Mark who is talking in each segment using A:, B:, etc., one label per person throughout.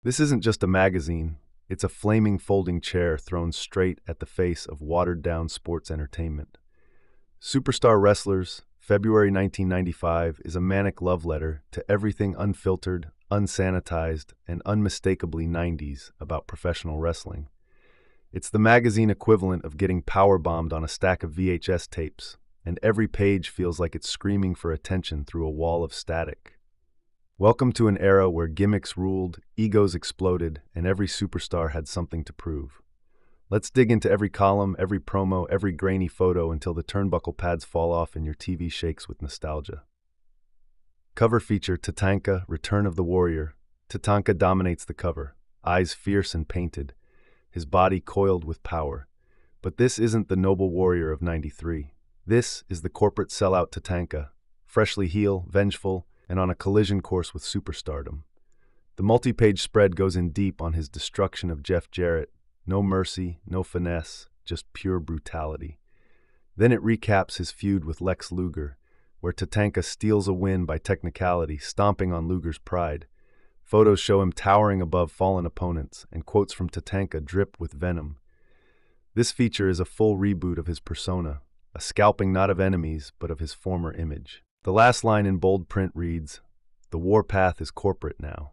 A: This isn't just a magazine, it's a flaming folding chair thrown straight at the face of watered-down sports entertainment. Superstar Wrestlers, February 1995, is a manic love letter to everything unfiltered, unsanitized, and unmistakably 90s about professional wrestling. It's the magazine equivalent of getting powerbombed on a stack of VHS tapes, and every page feels like it's screaming for attention through a wall of static. Welcome to an era where gimmicks ruled, egos exploded, and every superstar had something to prove. Let's dig into every column, every promo, every grainy photo until the turnbuckle pads fall off and your TV shakes with nostalgia. Cover feature Tatanka, Return of the Warrior. Tatanka dominates the cover, eyes fierce and painted, his body coiled with power. But this isn't the noble warrior of '93. This is the corporate sellout Tatanka, freshly heel, vengeful, and on a collision course with superstardom. The multi-page spread goes in deep on his destruction of Jeff Jarrett. No mercy, no finesse, just pure brutality. Then it recaps his feud with Lex Luger, where Tatanka steals a win by technicality, stomping on Luger's pride. Photos show him towering above fallen opponents, and quotes from Tatanka drip with venom. This feature is a full reboot of his persona, a scalping not of enemies, but of his former image. The last line in bold print reads, "The warpath is corporate now."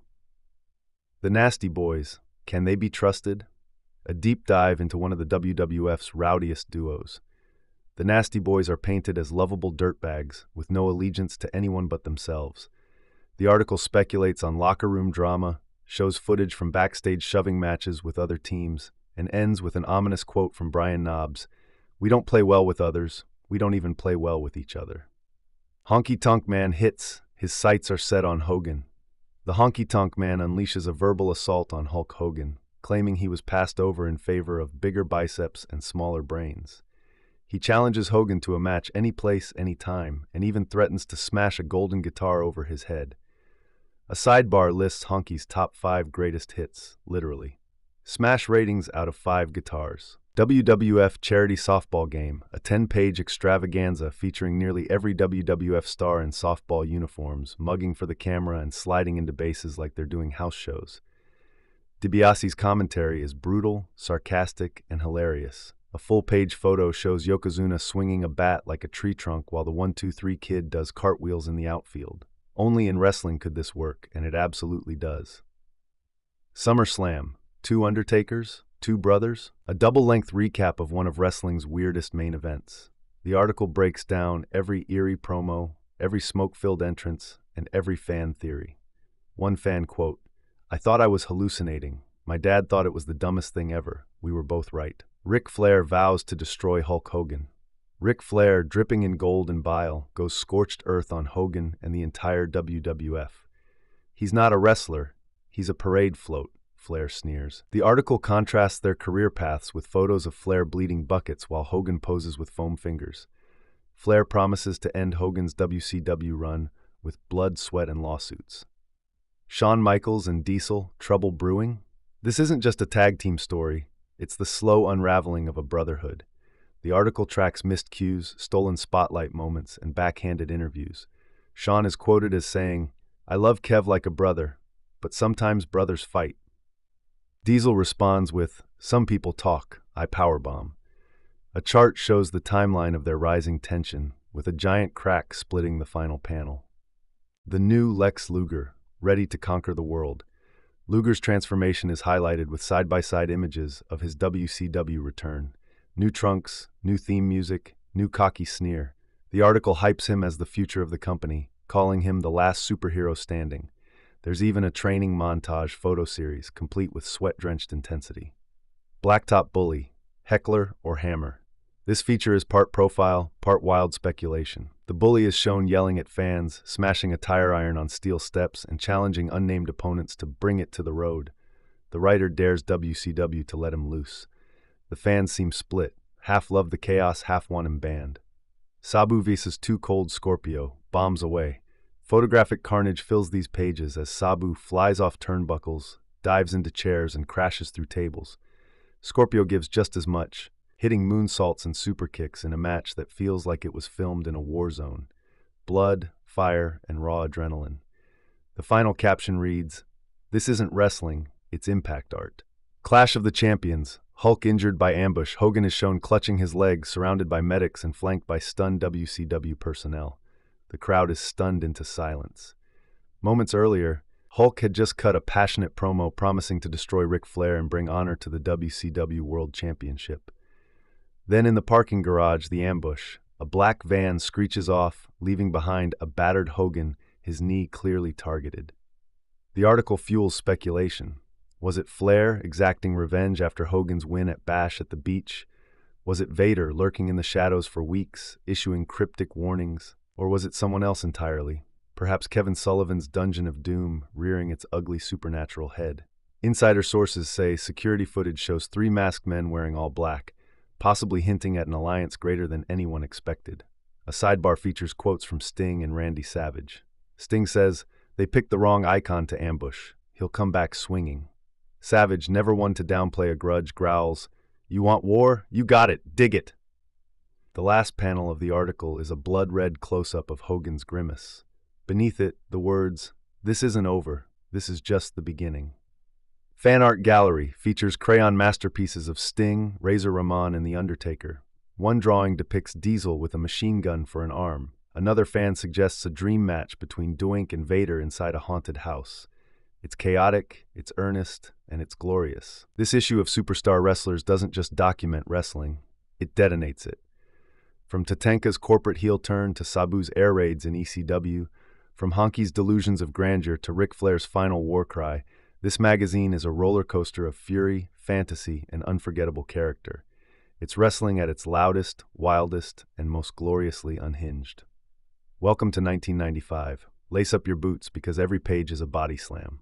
A: The Nasty Boys, can they be trusted? A deep dive into one of the WWF's rowdiest duos. The Nasty Boys are painted as lovable dirtbags, with no allegiance to anyone but themselves. The article speculates on locker room drama, shows footage from backstage shoving matches with other teams, and ends with an ominous quote from Brian Knobbs, "We don't play well with others, we don't even play well with each other." Honky Tonk Man hits, his sights are set on Hogan. The Honky Tonk Man unleashes a verbal assault on Hulk Hogan, claiming he was passed over in favor of bigger biceps and smaller brains. He challenges Hogan to a match any place, any time, and even threatens to smash a golden guitar over his head. A sidebar lists Honky's top 5 greatest hits, literally. Smash ratings out of 5 guitars. WWF Charity Softball Game, a 10-page extravaganza featuring nearly every WWF star in softball uniforms, mugging for the camera and sliding into bases like they're doing house shows. DiBiase's commentary is brutal, sarcastic, and hilarious. A full-page photo shows Yokozuna swinging a bat like a tree trunk while the 1-2-3 Kid does cartwheels in the outfield. Only in wrestling could this work, and it absolutely does. SummerSlam, 2 Undertakers, 2 brothers, a double-length recap of one of wrestling's weirdest main events. The article breaks down every eerie promo, every smoke-filled entrance, and every fan theory. One fan quote, "I thought I was hallucinating. My dad thought it was the dumbest thing ever. We were both right." Ric Flair vows to destroy Hulk Hogan. Ric Flair, dripping in gold and bile, goes scorched earth on Hogan and the entire WWF. "He's not a wrestler, he's a parade float," Flair sneers. The article contrasts their career paths with photos of Flair bleeding buckets while Hogan poses with foam fingers. Flair promises to end Hogan's WCW run with blood, sweat, and lawsuits. Shawn Michaels and Diesel, trouble brewing? This isn't just a tag team story, it's the slow unraveling of a brotherhood. The article tracks missed cues, stolen spotlight moments, and backhanded interviews. Shawn is quoted as saying, "I love Kev like a brother, but sometimes brothers fight." Diesel responds with, "Some people talk, I powerbomb." A chart shows the timeline of their rising tension, with a giant crack splitting the final panel. The new Lex Luger, ready to conquer the world. Luger's transformation is highlighted with side-by-side images of his WCW return. New trunks, new theme music, new cocky sneer. The article hypes him as the future of the company, calling him the last superhero standing. There's even a training montage photo series, complete with sweat-drenched intensity. Blacktop Bully, Heckler or Hammer. This feature is part profile, part wild speculation. The bully is shown yelling at fans, smashing a tire iron on steel steps, and challenging unnamed opponents to bring it to the road. The writer dares WCW to let him loose. The fans seem split. Half love the chaos, half want him banned. Sabu vs. Too Cold Scorpio, bombs away. Photographic carnage fills these pages as Sabu flies off turnbuckles, dives into chairs, and crashes through tables. Scorpio gives just as much, hitting moonsaults and super kicks in a match that feels like it was filmed in a war zone. Blood, fire, and raw adrenaline. The final caption reads, "This isn't wrestling, it's impact art. Clash of the Champions. Hulk injured by ambush. Hogan is shown clutching his legs, surrounded by medics and flanked by stunned WCW personnel. The crowd is stunned into silence. Moments earlier, Hulk had just cut a passionate promo promising to destroy Ric Flair and bring honor to the WCW World Championship. Then in the parking garage, the ambush. A black van screeches off, leaving behind a battered Hogan, his knee clearly targeted. The article fuels speculation. Was it Flair exacting revenge after Hogan's win at Bash at the Beach? Was it Vader lurking in the shadows for weeks, issuing cryptic warnings? Or was it someone else entirely? Perhaps Kevin Sullivan's Dungeon of Doom rearing its ugly supernatural head. Insider sources say security footage shows 3 masked men wearing all black, possibly hinting at an alliance greater than anyone expected. A sidebar features quotes from Sting and Randy Savage. Sting says, "They picked the wrong icon to ambush. He'll come back swinging." Savage, never one to downplay a grudge, growls, "You want war? You got it. Dig it." The last panel of the article is a blood-red close-up of Hogan's grimace. Beneath it, the words, "This isn't over. This is just the beginning." Fan art gallery features crayon masterpieces of Sting, Razor Ramon, and The Undertaker. One drawing depicts Diesel with a machine gun for an arm. Another fan suggests a dream match between Doink and Vader inside a haunted house. It's chaotic, it's earnest, and it's glorious. This issue of Superstar Wrestlers doesn't just document wrestling, it detonates it. From Tatanka's corporate heel turn to Sabu's air raids in ECW, from Honky's delusions of grandeur to Ric Flair's final war cry, this magazine is a roller coaster of fury, fantasy, and unforgettable character. It's wrestling at its loudest, wildest, and most gloriously unhinged. Welcome to 1995. Lace up your boots because every page is a body slam.